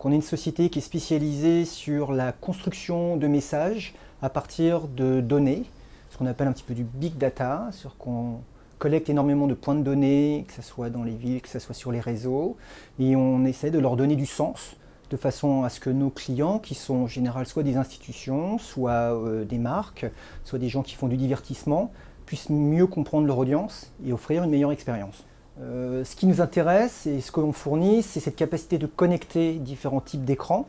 Donc on est une société qui est spécialisée sur la construction de messages à partir de données, ce qu'on appelle un petit peu du big data, sur qu'on collecte énormément de points de données, que ce soit dans les villes, que ce soit sur les réseaux, et on essaie de leur donner du sens, de façon à ce que nos clients, qui sont en général soit des institutions, soit des marques, soit des gens qui font du divertissement, puissent mieux comprendre leur audience et offrir une meilleure expérience. Ce qui nous intéresse et ce que l'on fournit, c'est cette capacité de connecter différents types d'écrans,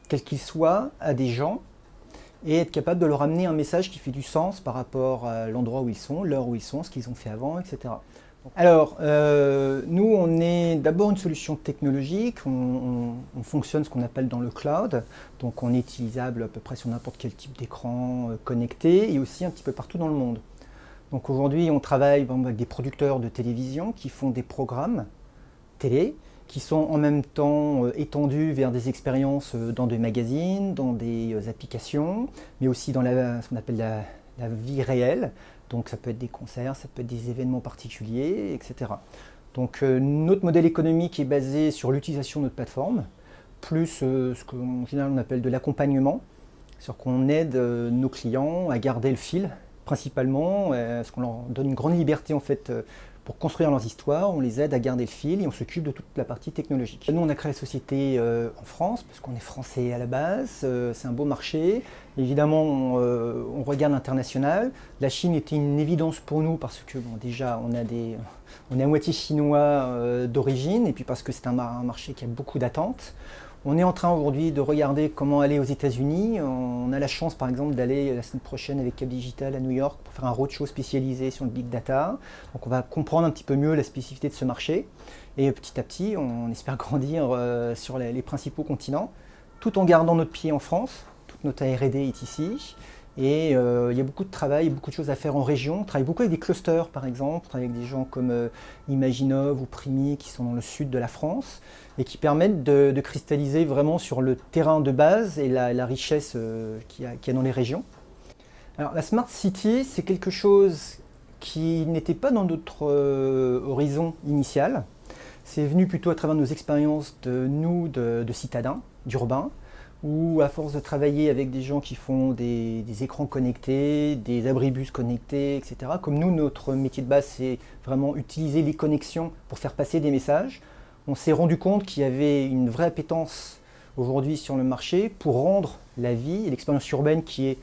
quels qu'ils soient, à des gens, et être capable de leur amener un message qui fait du sens par rapport à l'endroit où ils sont, l'heure où ils sont, ce qu'ils ont fait avant, etc. Alors, nous, on est d'abord une solution technologique, on fonctionne ce qu'on appelle dans le cloud, donc on est utilisable à peu près sur n'importe quel type d'écran connecté et aussi un petit peu partout dans le monde. Donc aujourd'hui, on travaille avec des producteurs de télévision qui font des programmes télé, qui sont en même temps étendus vers des expériences dans des magazines, dans des applications, mais aussi dans ce qu'on appelle la vie réelle. Donc ça peut être des concerts, ça peut être des événements particuliers, etc. Donc notre modèle économique est basé sur l'utilisation de notre plateforme, plus ce qu'en général on appelle de l'accompagnement, sur qu'on aide nos clients à garder le fil, principalement, parce qu'on leur donne une grande liberté en fait pour construire leurs histoires, on les aide à garder le fil et on s'occupe de toute la partie technologique. Nous on a créé la société en France, parce qu'on est français à la base, c'est un beau marché. Évidemment on regarde l'international. La Chine était une évidence pour nous parce que bon, déjà on est à moitié chinois d'origine et puis parce que c'est un marché qui a beaucoup d'attentes. On est en train aujourd'hui de regarder comment aller aux États-Unis. On a la chance par exemple d'aller la semaine prochaine avec Cap Digital à New York pour faire un roadshow spécialisé sur le big data. Donc on va comprendre un petit peu mieux la spécificité de ce marché. Et petit à petit, on espère grandir sur les principaux continents, tout en gardant notre pied en France. Toute notre R&D est ici. Et il y a beaucoup de travail, beaucoup de choses à faire en région. On travaille beaucoup avec des clusters par exemple, on travaille avec des gens comme Imaginov ou Primi qui sont dans le sud de la France et qui permettent de cristalliser vraiment sur le terrain de base et la richesse qu'il y a dans les régions. Alors la Smart City, c'est quelque chose qui n'était pas dans notre horizon initial. C'est venu plutôt à travers nos expériences de citadins, d'urbains, où à force de travailler avec des gens qui font des écrans connectés, des abribus connectés, etc. Comme nous, notre métier de base, c'est vraiment utiliser les connexions pour faire passer des messages. On s'est rendu compte qu'il y avait une vraie appétence aujourd'hui sur le marché pour rendre la vie et l'expérience urbaine qui est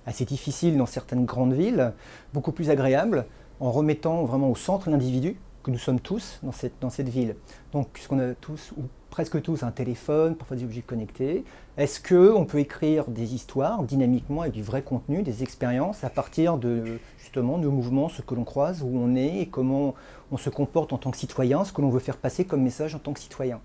assez difficile dans certaines grandes villes, beaucoup plus agréable, en remettant vraiment au centre l'individu, que nous sommes tous dans cette ville. Donc, puisqu'on a tous, ou presque tous, un téléphone, parfois des objets connectés, est-ce qu'on peut écrire des histoires dynamiquement avec du vrai contenu, des expériences à partir de justement nos mouvements, ce que l'on croise, où on est et comment on se comporte en tant que citoyen, ce que l'on veut faire passer comme message en tant que citoyen.